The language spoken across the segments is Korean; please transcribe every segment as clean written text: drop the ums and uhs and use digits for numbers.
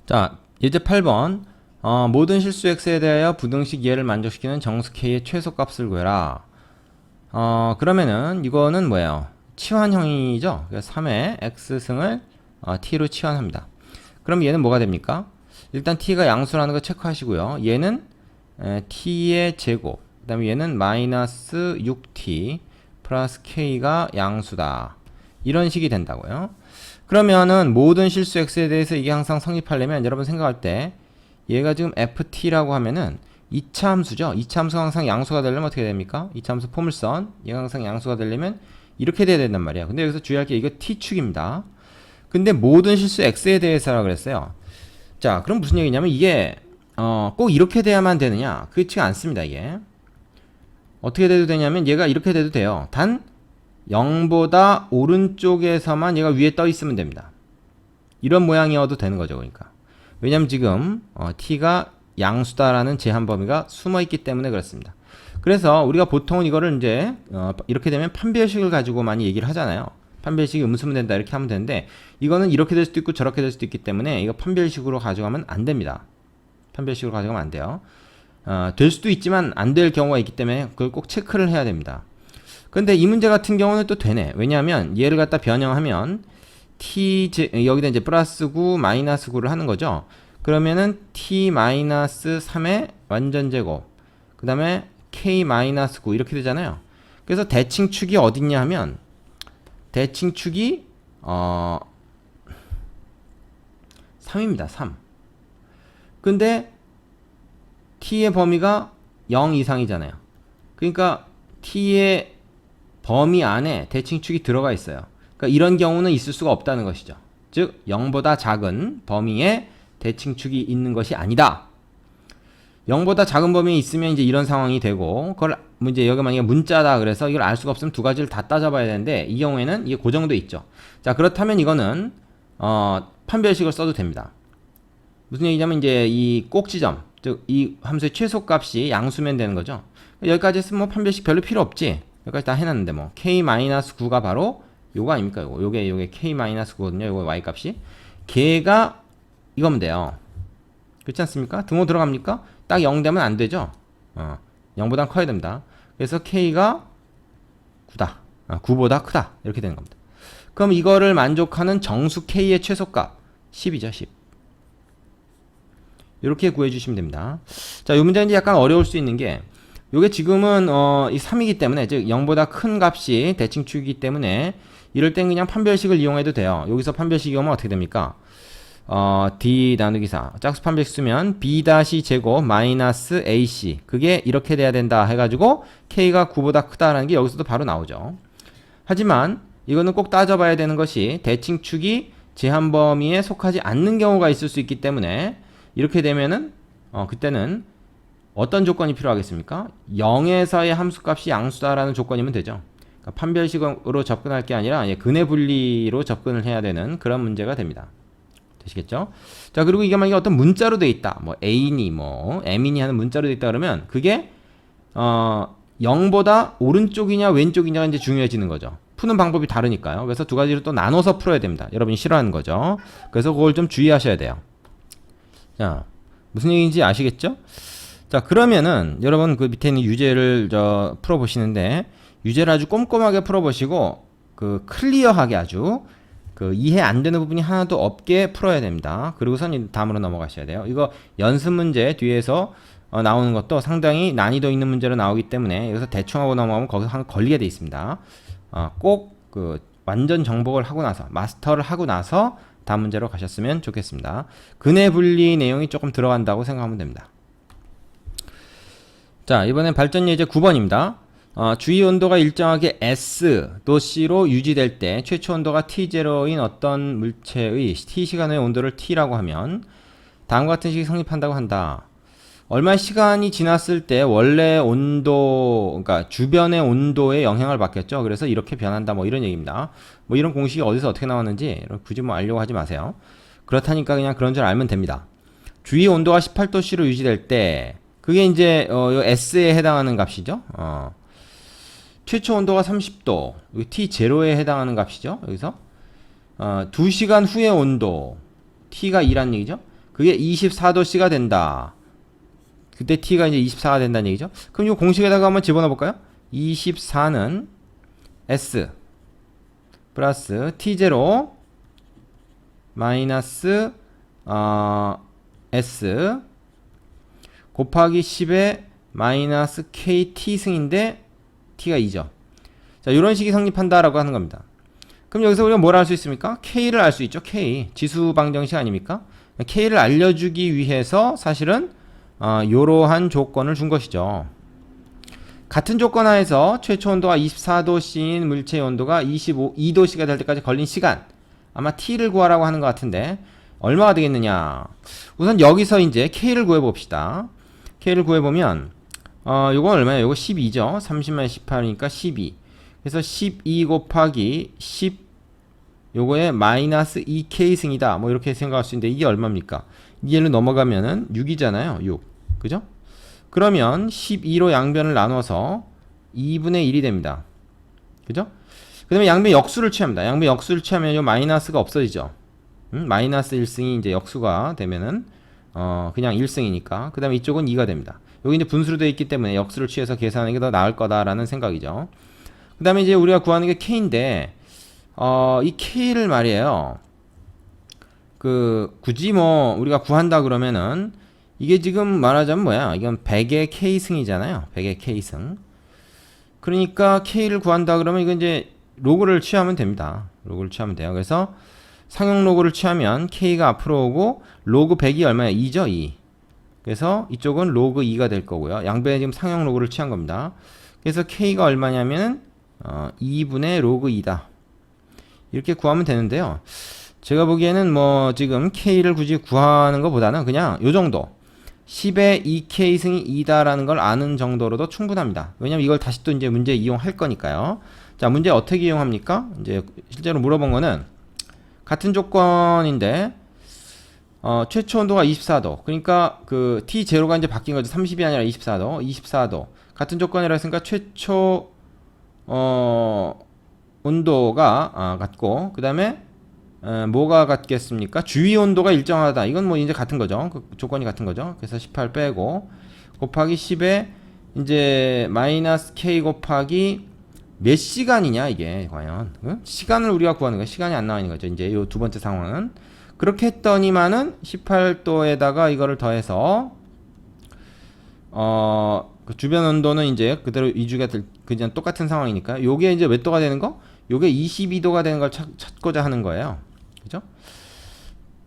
자, 예제 8번. 모든 실수 x에 대하여 부등식 이해를 만족시키는 정수 k의 최소값을 구해라. 그러면은 이거는 뭐예요? 치환형이죠. 그래서 3의 x승을 t로 치환합니다. 그럼 얘는 뭐가 됩니까? 일단 t가 양수라는 거 체크하시고요. 얘는 t의 제곱, 그 다음에 얘는 마이너스 6t 플러스 k가 양수다. 이런 식이 된다고요. 그러면은 모든 실수 x에 대해서 이게 항상 성립하려면 여러분 생각할 때 얘가 지금 ft라고 하면은 2차 함수죠. 2차 함수가 항상 양수가 되려면 어떻게 됩니까? 2차 함수 포물선 얘가 항상 양수가 되려면 이렇게 돼야 된단 말이야. 근데 여기서 주의할 게 이거 t축입니다. 근데 모든 실수 x에 대해서라 그랬어요. 자, 그럼 무슨 얘기냐면 이게 꼭 이렇게 돼야만 되느냐? 그렇지가 않습니다. 이게 어떻게 돼도 되냐면 얘가 이렇게 돼도 돼요. 단 0보다 오른쪽에서만 얘가 위에 떠 있으면 됩니다. 이런 모양이어도 되는 거죠. 그러니까 왜냐면 지금 t가 양수다라는 제한 범위가 숨어 있기 때문에 그렇습니다. 그래서 우리가 보통은 이거를 이제 이렇게 되면 판별식을 가지고 많이 얘기를 하잖아요. 판별식이 음수면 된다 이렇게 하면 되는데 이거는 이렇게 될 수도 있고 저렇게 될 수도 있기 때문에 이거 판별식으로 가져가면 안 됩니다. 판별식으로 가져가면 안 돼요. 될 수도 있지만 안 될 경우가 있기 때문에 그걸 꼭 체크를 해야 됩니다. 근데 이 문제 같은 경우는 또 되네. 왜냐하면 얘를 갖다 변형하면 여기다 이제 플러스 9 마이너스 9를 하는 거죠. 그러면은 t 마이너스 3의 완전 제곱 그 다음에 k 마이너스 9 이렇게 되잖아요. 그래서 대칭축이 어딨냐 하면 대칭축이 3입니다. 3. 근데 t의 범위가 0 이상이잖아요. 그러니까 t의 범위 안에 대칭축이 들어가 있어요. 그러니까 이런 경우는 있을 수가 없다는 것이죠. 즉 0보다 작은 범위에 대칭축이 있는 것이 아니다. 0보다 작은 범위에 있으면 이제 이런 상황이 되고 그걸 이제 여기 만약에 문자다 그래서 이걸 알 수가 없으면 두 가지를 다 따져봐야 되는데 이 경우에는 이게 고정돼 있죠. 자, 그렇다면 이거는 판별식을 써도 됩니다. 무슨 얘기냐면 이제 이 꼭지점, 즉 이 함수의 최소값이 양수면 되는 거죠. 여기까지 했으면 뭐 판별식 별로 필요 없지. 여기까지 다 해놨는데 뭐 k-9가 바로 요거 아닙니까? 요게 k-9거든요. 요거 y값이 걔가 이거면 돼요. 그렇지 않습니까? 등호 들어갑니까? 딱 0 되면 안 되죠. 0보다 커야 됩니다. 그래서 k가 9다. 9보다 크다. 이렇게 되는 겁니다. 그럼 이거를 만족하는 정수 k의 최소값 10이죠. 10. 이렇게 구해주시면 됩니다. 자, 이 문제는 이제 약간 어려울 수 있는 게 요게 지금은 이 3이기 때문에 즉 0보다 큰 값이 대칭축이기 때문에 이럴 땐 그냥 판별식을 이용해도 돼요. 여기서 판별식 이용하면 어떻게 됩니까? d 나누기 4 짝수 판별식 쓰면 b 다시 제곱 마이너스 ac 그게 이렇게 돼야 된다 해가지고 k가 9보다 크다라는 게 여기서도 바로 나오죠. 하지만 이거는 꼭 따져봐야 되는 것이 대칭축이 제한 범위에 속하지 않는 경우가 있을 수 있기 때문에 이렇게 되면은 그때는 어떤 조건이 필요하겠습니까? 0에서의 함수값이 양수다라는 조건이면 되죠. 그러니까 판별식으로 접근할 게 아니라 근해 분리로 접근을 해야 되는 그런 문제가 됩니다. 되시겠죠? 자, 그리고 이게 만약에 어떤 문자로 돼 있다. 뭐 A니 뭐 M이니 하는 문자로 돼 있다 그러면 그게 0보다 오른쪽이냐 왼쪽이냐가 이제 중요해지는 거죠. 푸는 방법이 다르니까요. 그래서 두 가지로 또 나눠서 풀어야 됩니다. 여러분이 싫어하는 거죠. 그래서 그걸 좀 주의하셔야 돼요. 자, 무슨 얘기인지 아시겠죠? 자, 그러면은 여러분 그 밑에 있는 유제를 풀어보시는데 유제를 아주 꼼꼼하게 풀어보시고 그 클리어하게 아주 그 이해 안 되는 부분이 하나도 없게 풀어야 됩니다. 그리고선 다음으로 넘어가셔야 돼요. 이거 연습 문제 뒤에서 나오는 것도 상당히 난이도 있는 문제로 나오기 때문에 여기서 대충 하고 넘어가면 거기서 한 걸리게 돼 있습니다. 꼭 그 완전 정복을 하고 나서 마스터를 하고 나서 다음 문제로 가셨으면 좋겠습니다. 근해 분리 내용이 조금 들어간다고 생각하면 됩니다. 자, 이번엔 발전 예제 9번입니다. 주위 온도가 일정하게 S-C로 유지될 때 최초 온도가 T0인 어떤 물체의 T시간의 온도를 T라고 하면 다음과 같은 식이 성립한다고 한다. 얼마 시간이 지났을 때 원래 온도, 그러니까 주변의 온도에 영향을 받겠죠. 그래서 이렇게 변한다. 뭐 이런 얘기입니다. 뭐 이런 공식이 어디서 어떻게 나왔는지 굳이 뭐 알려고 하지 마세요. 그렇다니까 그냥 그런 줄 알면 됩니다. 주위 온도가 18도씨로 유지될 때 그게 이제 S에 해당하는 값이죠. 최초 온도가 30도, T0에 해당하는 값이죠. 여기서 2시간 후의 온도 T가 2란 얘기죠. 그게 24도씨가 된다. 그때 t가 이제 24가 된다는 얘기죠. 그럼 이 공식에다가 한번 집어넣어 볼까요? 24는 s 플러스 t0 마이너스 s 곱하기 10의 마이너스 kt 승인데 t가 2죠. 자, 이런 식이 성립한다라고 하는 겁니다. 그럼 여기서 우리가 뭘 알 수 있습니까? k를 알 수 있죠. k 지수 방정식 아닙니까? k를 알려주기 위해서 사실은 이러한 조건을 준 것이죠. 같은 조건 하에서 최초 온도가 24도씨인 물체의 온도가 2도씨가 될 때까지 걸린 시간, 아마 t를 구하라고 하는 것 같은데 얼마가 되겠느냐. 우선 여기서 이제 k를 구해봅시다. k를 구해보면 요건 얼마예요? 요거 12죠. 30만 18이니까 12. 그래서 12 곱하기 10 요거에 마이너스 2k 승이다. 뭐 이렇게 생각할 수 있는데 이게 얼마입니까? 2로 넘어가면은 6이잖아요. 6. 그죠? 그러면 12로 양변을 나눠서 2분의 1이 됩니다. 그죠? 그 다음에 양변 역수를 취합니다. 양변 역수를 취하면 요 마이너스가 없어지죠. 마이너스 1승이 이제 역수가 되면은 그냥 1승이니까. 그 다음에 이쪽은 2가 됩니다. 여기 이제 분수로 되어 있기 때문에 역수를 취해서 계산하는 게 더 나을 거다라는 생각이죠. 그 다음에 이제 우리가 구하는 게 k인데 이 k를 말이에요. 굳이 뭐 우리가 구한다 그러면은 이게 지금 말하자면 뭐야? 이건 100의 k승이잖아요. 100의 k승. 그러니까 k를 구한다 그러면 이건 이제 로그를 취하면 됩니다. 로그를 취하면 돼요. 그래서 상용 로그를 취하면 k가 앞으로 오고 로그 100이 얼마야? 2죠, 2. 그래서 이쪽은 로그 2가 될 거고요. 양변에 지금 상용 로그를 취한 겁니다. 그래서 k가 얼마냐면은 2분의 로그 2다. 이렇게 구하면 되는데요. 제가 보기에는 뭐 지금 k를 굳이 구하는 것보다는 그냥 요 정도 10의 2k 승이 2다라는 걸 아는 정도로도 충분합니다. 왜냐면 이걸 다시 또 이제 문제 이용할 거니까요. 자, 문제 어떻게 이용합니까? 이제 실제로 물어본 거는 같은 조건인데 최초 온도가 24도. 그러니까 그 T0가 이제 바뀐 거죠. 30이 아니라 24도. 24도. 같은 조건이라 했으니까 최초 온도가 같고, 그 다음에 뭐가 같겠습니까? 주위 온도가 일정하다. 이건 뭐 이제 같은 거죠. 그 조건이 같은 거죠. 그래서 18 빼고 곱하기 10에 이제 마이너스 k 곱하기 몇 시간이냐 이게 과연 시간을 우리가 구하는 거야. 시간이 안 나와 있는 거죠. 이제 요 두 번째 상황은 그렇게 했더니만은 18도에다가 이거를 더해서 그 주변 온도는 이제 그대로 유지가 그냥 똑같은 상황이니까 요게 이제 몇 도가 되는 거? 요게 22도가 되는 걸 찾고자 하는 거예요. 그죠?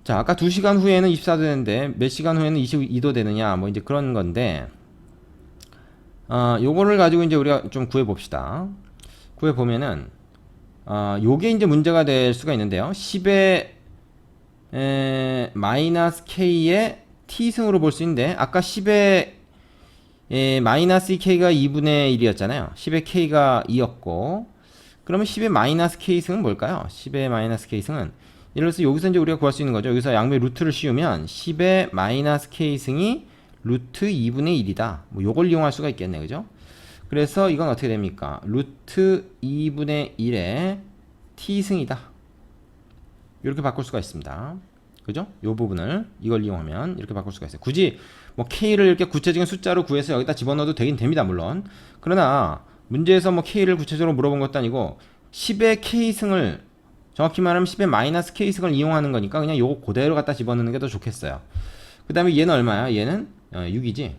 자, 아까 2시간 후에는 24도 되는데 몇 시간 후에는 22도 되느냐 뭐 이제 그런 건데 요거를 가지고 이제 우리가 좀 구해 봅시다. 구해 보면은 요게 이제 문제가 될 수가 있는데요. 10의 마이너스 k의 t승으로 볼 수 있는데 아까 10의 마이너스 k가 2분의 1이었잖아요. 10의 k가 2였고 그러면 10의 마이너스 k승은 뭘까요? 10의 마이너스 k승은 예를 들어서 여기서 이제 우리가 구할 수 있는 거죠. 여기서 양변 루트를 씌우면 10의 마이너스 k승이 루트 2분의 1이다. 뭐 요걸 이용할 수가 있겠네. 그죠? 그래서 이건 어떻게 됩니까? 루트 2분의 1의 t승이다. 이렇게 바꿀 수가 있습니다. 그죠? 요 부분을 이걸 이용하면 이렇게 바꿀 수가 있어요. 굳이 뭐 k를 이렇게 구체적인 숫자로 구해서 여기다 집어넣어도 되긴 됩니다. 물론. 그러나 문제에서 뭐 k를 구체적으로 물어본 것도 아니고 10의 k승을 정확히 말하면 10의 마이너스 k승을 이용하는 거니까 그냥 요거 그대로 갖다 집어넣는 게 더 좋겠어요. 그 다음에 얘는 얼마야? 얘는 6이지.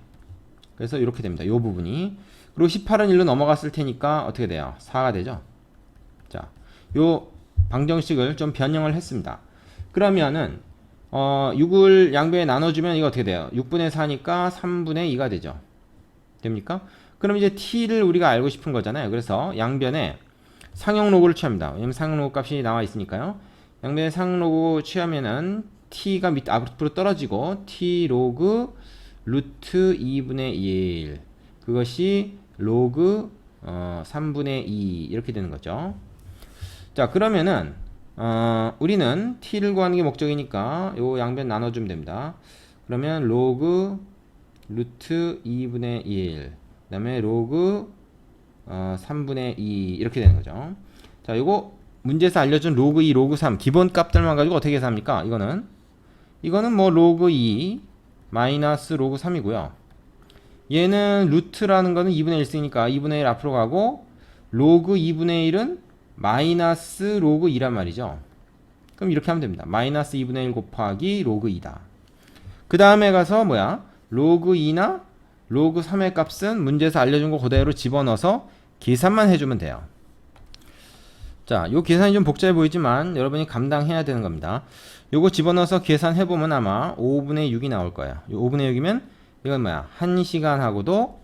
그래서 이렇게 됩니다. 요 부분이. 그리고 18은 1로 넘어갔을 테니까 어떻게 돼요? 4가 되죠. 자, 요 방정식을 좀 변형을 했습니다. 그러면은 6을 양변에 나눠주면 이거 어떻게 돼요? 6분의 4니까 3분의 2가 되죠. 됩니까? 그럼 이제 t를 우리가 알고 싶은 거잖아요. 그래서 양변에 상용 로그를 취합니다. 왜냐면 상용 로그 값이 나와 있으니까요. 양변에 상용 로그 취하면은 t가 밑 앞으로 떨어지고 t 로그 루트 2분의 1 그것이 로그 3분의 2 이렇게 되는 거죠. 자, 그러면은 우리는 t를 구하는 게 목적이니까 요 양변 나눠주면 됩니다. 그러면 로그 루트 2분의 1 그 다음에 로그 3분의 2 이렇게 되는 거죠. 자, 요거 문제에서 알려준 로그 2, 로그 3 기본 값들만 가지고 어떻게 계산합니까? 이거는 이거는 뭐 로그 2 마이너스 로그 3이고요. 얘는 루트라는 거는 2분의 1 쓰니까 2분의 1 앞으로 가고 로그 2분의 1은 마이너스 로그 2란 말이죠. 그럼 이렇게 하면 됩니다. 마이너스 2분의 1 곱하기 로그 2다. 그 다음에 가서 뭐야? 로그 2나 로그 3의 값은 문제에서 알려준 거 그대로 집어넣어서 계산만 해주면 돼요. 자, 요 계산이 좀 복잡해 보이지만 여러분이 감당해야 되는 겁니다. 요거 집어넣어서 계산해보면 아마 5분의 6이 나올 거예요. 요 5분의 6이면 이건 뭐야? 1시간하고도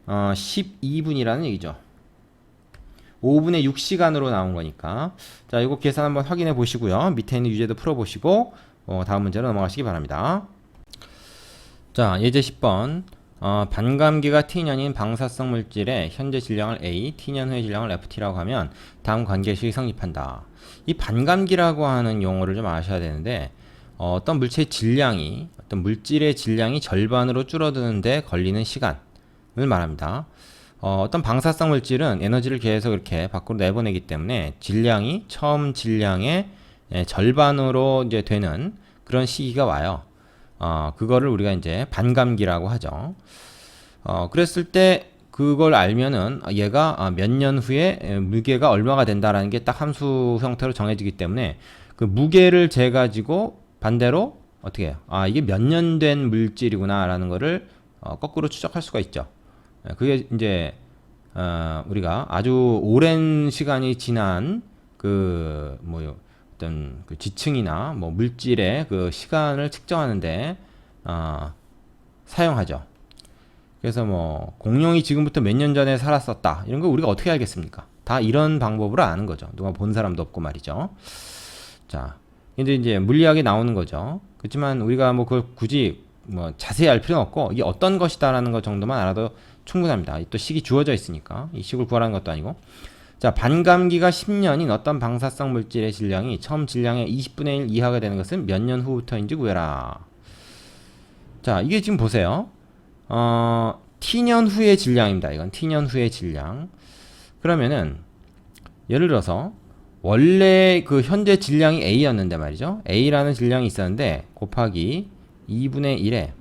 12분이라는 얘기죠. 5분의 6시간으로 나온 거니까. 자, 이거 계산 한번 확인해 보시고요. 밑에 있는 유제도 풀어보시고 다음 문제로 넘어가시기 바랍니다. 자, 예제 10번. 반감기가 t년인 방사성 물질의 현재 질량을 A, t년 후의 질량을 FT라고 하면 다음 관계식이 성립한다. 이 반감기라고 하는 용어를 좀 아셔야 되는데 어떤 물체의 질량이 어떤 물질의 질량이 절반으로 줄어드는데 걸리는 시간을 말합니다. 어떤 방사성 물질은 에너지를 계속 이렇게 밖으로 내보내기 때문에 질량이 처음 질량의 절반으로 이제 되는 그런 시기가 와요. 그거를 우리가 이제 반감기라고 하죠. 그랬을 때 그걸 알면은 얘가 몇 년 후에 무게가 얼마가 된다라는 게 딱 함수 형태로 정해지기 때문에 그 무게를 재가지고 반대로 어떻게 해요? 이게 몇 년 된 물질이구나라는 거를 거꾸로 추적할 수가 있죠. 그게 이제 우리가 아주 오랜 시간이 지난 그 뭐 어떤 그 지층이나 뭐 물질의 그 시간을 측정하는데 사용하죠. 그래서 뭐 공룡이 지금부터 몇 년 전에 살았었다 이런 거 우리가 어떻게 알겠습니까? 다 이런 방법으로 아는 거죠. 누가 본 사람도 없고 말이죠. 자, 이제 물리학에 나오는 거죠. 그렇지만 우리가 뭐 그걸 굳이 뭐 자세히 알 필요는 없고 이게 어떤 것이다라는 것 정도만 알아도 충분합니다. 또 식이 주어져 있으니까 이 식을 구하라는 것도 아니고. 자, 반감기가 10년인 어떤 방사성 물질의 질량이 처음 질량의 20분의 1 이하가 되는 것은 몇 년 후부터인지 구해라. 자, 이게 지금 보세요. t년 후의 질량입니다. 이건 t년 후의 질량. 그러면은 예를 들어서 원래 그 현재 질량이 A였는데 말이죠. A라는 질량이 있었는데 곱하기 2분의 1에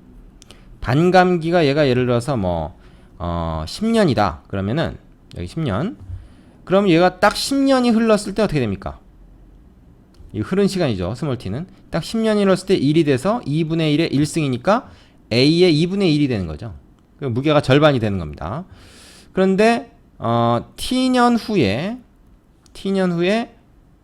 반감기가 얘가 예를 들어서 뭐 10년이다. 그러면은 여기 10년. 그럼 얘가 딱 10년이 흘렀을 때 어떻게 됩니까? 이 흐른 시간이죠. 스몰 t는. 딱 10년이 흘렀을 때 1이 돼서 2분의 1의 1승이니까 A의 2분의 1이 되는 거죠. 그 무게가 절반이 되는 겁니다. 그런데 t년 후에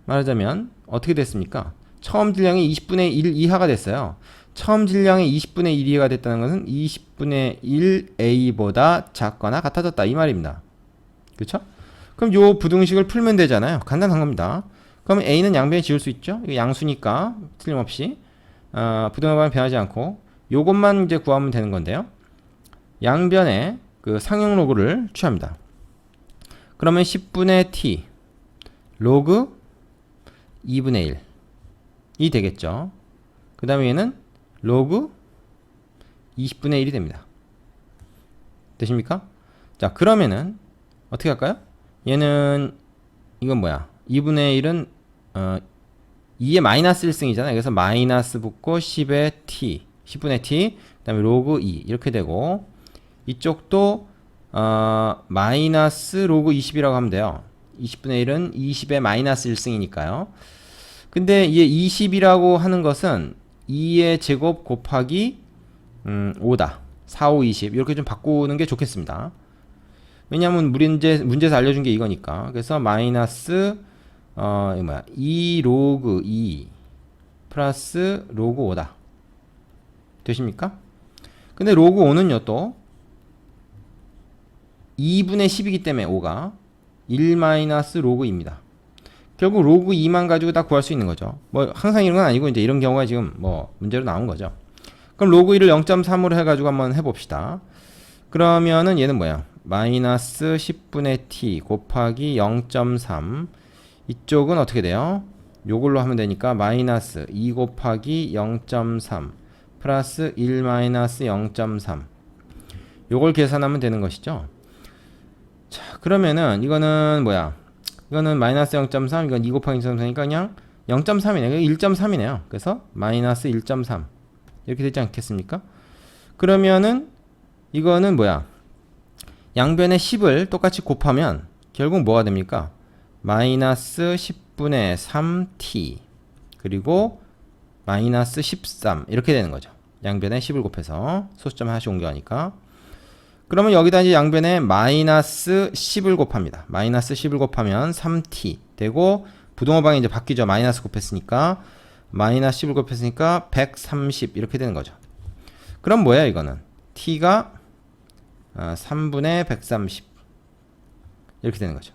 말하자면 어떻게 됐습니까? 처음 질량이 20분의 1 이하가 됐어요. 처음 질량이 20분의 1 이하가 됐다는 것은 20분의 1 A보다 작거나 같아졌다 이 말입니다. 그렇죠? 그럼 요 부등식을 풀면 되잖아요. 간단한 겁니다. 그럼 A는 양변에 지울 수 있죠? 이거 양수니까 틀림없이 부등호방은 변하지 않고 요것만 이제 구하면 되는 건데요. 양변에 그 상용 로그를 취합니다. 그러면 10분의 t 로그 2분의 1이 되겠죠. 그 다음에 얘는 로그 20분의 1이 됩니다. 되십니까? 자, 그러면은 어떻게 할까요? 얘는 이건 뭐야? 2분의 1은 2의 마이너스 1승이잖아요. 그래서 마이너스 붙고 10의 t 10분의 t 그 다음에 로그 2 이렇게 되고 이쪽도 마이너스 로그 20이라고 하면 돼요. 20분의 1은 20의 마이너스 1승이니까요. 근데 이 20이라고 하는 것은 2의 제곱 곱하기 5다. 4, 5, 20 이렇게 좀 바꾸는 게 좋겠습니다. 왜냐하면 문제에서 알려준 게 이거니까. 그래서 마이너스 이거 뭐야 2 로그 2 플러스 로그 5다. 되십니까? 근데 로그 5는요 또 2분의 10이기 때문에 5가 1 마이너스 로그 2입니다. 결국 로그 2만 가지고 다 구할 수 있는 거죠. 뭐 항상 이런 건 아니고 이제 이런 경우가 지금 뭐 문제로 나온 거죠. 그럼 로그 1을 0.3으로 해가지고 한번 해봅시다. 그러면은 얘는 뭐야? 마이너스 10분의 t 곱하기 0.3 이쪽은 어떻게 돼요? 요걸로 하면 되니까 마이너스 2 곱하기 0.3 플러스 1 마이너스 0.3 요걸 계산하면 되는 것이죠. 자, 그러면은 이거는 뭐야? 이거는 마이너스 0.3 이건 2 곱하기 0.3이니까 그냥 0.3이네. 1.3이네요. 그래서 마이너스 1.3 이렇게 되지 않겠습니까? 그러면은 이거는 뭐야? 양변에 10을 똑같이 곱하면 결국 뭐가 됩니까? 마이너스 10분의 3t 그리고 마이너스 13 이렇게 되는 거죠. 양변에 10을 곱해서 소수점 하나씩 옮겨가니까. 그러면 여기다 이제 양변에 마이너스 10을 곱합니다. 마이너스 10을 곱하면 3t 되고 부동호방이 이제 바뀌죠. 마이너스 곱했으니까 마이너스 10을 곱했으니까 130 이렇게 되는 거죠. 그럼 뭐야 이거는? t가 3분의 130 이렇게 되는 거죠.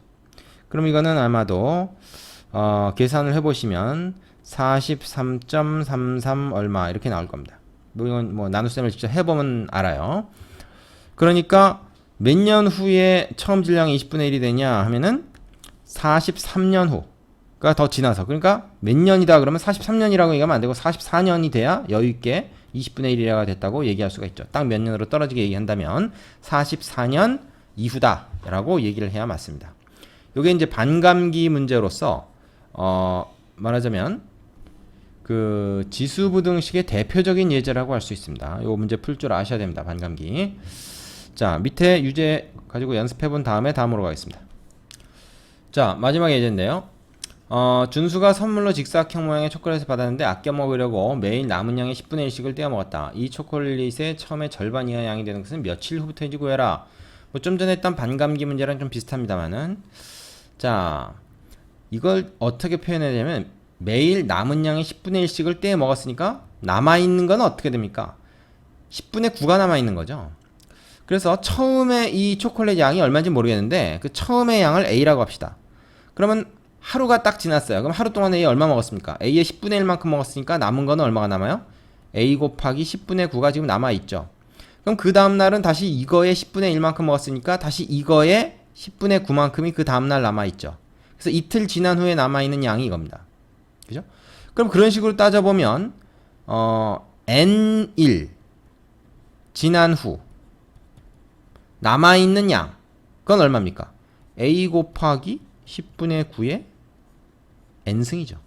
그럼 이거는 아마도 계산을 해보시면 43.33 얼마 이렇게 나올 겁니다. 이건 뭐 나눗셈을 직접 해보면 알아요. 그러니까 몇 년 후에 처음 질량이 20분의 1이 되냐 하면은 43년 후가 더 지나서, 그러니까 몇 년이다 그러면 43년이라고 얘기하면 안 되고 44년이 돼야 여유있게 20분의 1이라가 됐다고 얘기할 수가 있죠. 딱 몇 년으로 떨어지게 얘기한다면 44년 이후다 라고 얘기를 해야 맞습니다. 요게 이제 반감기 문제로서 말하자면 그 지수부등식의 대표적인 예제라고 할 수 있습니다. 요 문제 풀 줄 아셔야 됩니다. 반감기. 자, 밑에 유제 가지고 연습해 본 다음에 다음으로 가겠습니다. 자, 마지막 예제인데요. 준수가 선물로 직사각형 모양의 초콜릿을 받았는데 아껴 먹으려고 매일 남은 양의 10분의 1씩을 떼어 먹었다. 이 초콜릿의 처음에 절반 이하 양이 되는 것은 며칠 후부터인지 구해라. 뭐 좀 전에 했던 반감기 문제랑 좀 비슷합니다만은, 자, 이걸 어떻게 표현해야 되냐면 매일 남은 양의 10분의 1씩을 떼어 먹었으니까 남아있는 건 어떻게 됩니까? 10분의 9가 남아있는 거죠. 그래서 처음에 이 초콜릿 양이 얼마인지 모르겠는데 그 처음의 양을 A라고 합시다. 그러면 하루가 딱 지났어요. 그럼 하루 동안 A 얼마 먹었습니까? A의 10분의 1만큼 먹었으니까 남은 거는 얼마가 남아요? A 곱하기 10분의 9가 지금 남아있죠. 그럼 그 다음날은 다시 이거의 10분의 1만큼 먹었으니까 다시 이거의 10분의 9만큼이 그 다음날 남아있죠. 그래서 이틀 지난 후에 남아있는 양이 이겁니다. 그죠? 그럼 그런 식으로 따져보면 N1 지난 후 남아있는 양, 그건 얼마입니까? A 곱하기 10분의 9의 n승이죠.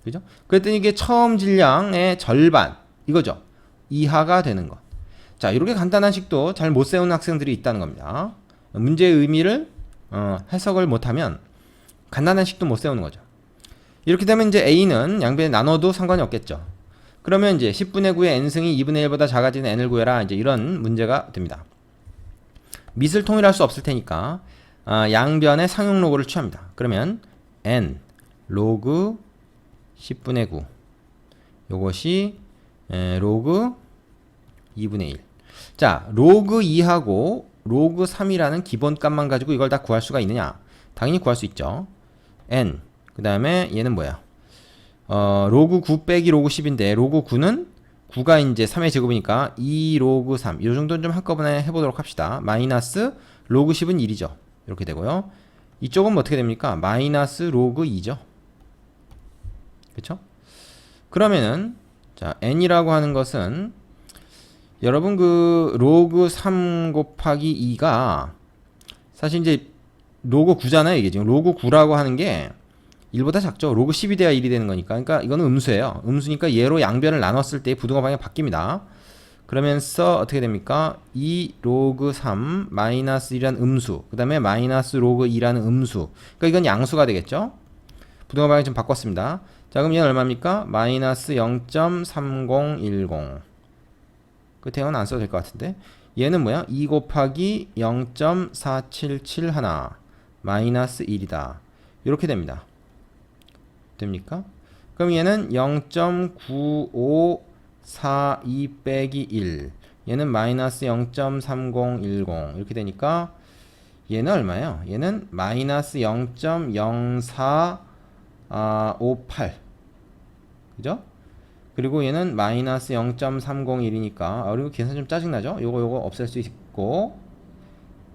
그죠? 그랬더니 이게 처음 질량의 절반, 이거죠. 이하가 되는 것. 자, 이렇게 간단한 식도 잘 못 세우는 학생들이 있다는 겁니다. 문제의 의미를 해석을 못하면 간단한 식도 못 세우는 거죠. 이렇게 되면 이제 A는 양변에 나눠도 상관이 없겠죠. 그러면 이제 10분의 9의 n승이 2분의 1보다 작아지는 n을 구해라. 이제 이런 문제가 됩니다. 밑을 통일할 수 없을 테니까 양변의 상용 로그를 취합니다. 그러면 n 로그 10분의 9 요것이 로그 2분의 1. 자, 로그 2하고 로그 3이라는 기본값만 가지고 이걸 다 구할 수가 있느냐? 당연히 구할 수 있죠. n 그 다음에 얘는 뭐야? 로그 9 빼기 로그 10인데 로그 9는 9가 이제 3의 제곱이니까 2 로그 3. 이 정도는 좀 한꺼번에 해보도록 합시다. 마이너스 로그 10은 1이죠. 이렇게 되고요. 이쪽은 어떻게 됩니까? 마이너스 로그 2죠. 그쵸? 그러면은 자, n이라고 하는 것은 여러분 그 로그 3 곱하기 2가 사실 이제 로그 9잖아요. 이게 지금 로그 9라고 하는 게 1보다 작죠. 로그 10이 돼야 1이 되는 거니까. 그러니까 이거는 음수예요. 음수니까 얘로 양변을 나눴을 때 부등호 방향이 바뀝니다. 그러면서 어떻게 됩니까? 2 로그 3 마이너스 1이라는 음수, 그 다음에 마이너스 로그 2라는 음수. 그러니까 이건 양수가 되겠죠. 부등호 방향 좀 바꿨습니다. 자, 그럼 얘는 얼마입니까? 마이너스 0.3010. 끝에는 안 써도 될 것 같은데, 얘는 뭐야? 2 곱하기 0.4771 마이너스 1이다. 이렇게 됩니다. 됩니까? 그럼 얘는 0.9542 빼기 1, 얘는 마이너스 0.3010 이렇게 되니까 얘는 얼마예요? 얘는 마이너스 0.0458 그죠? 그리고 얘는 마이너스 0.301이니까 그리고 계산 좀 짜증나죠? 요거 없앨 수 있고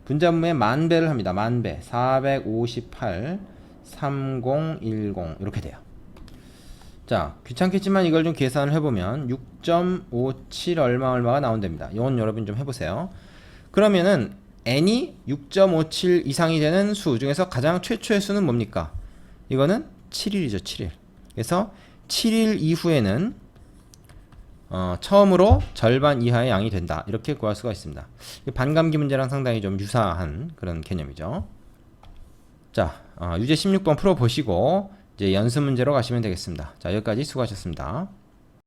분자분모에 만배를 합니다. 만배 458 3010 이렇게 돼요. 자, 귀찮겠지만 이걸 좀 계산을 해보면 6.57 얼마가 나온답니다. 이건 여러분 좀 해보세요. 그러면은 n이 6.57 이상이 되는 수 중에서 가장 최초의 수는 뭡니까? 이거는 7일이죠. 7일. 그래서 7일 이후에는 처음으로 절반 이하의 양이 된다. 이렇게 구할 수가 있습니다. 반감기 문제랑 상당히 좀 유사한 그런 개념이죠. 자, 유제 16번 풀어보시고 이제 연습 문제로 가시면 되겠습니다. 자, 여기까지 수고하셨습니다.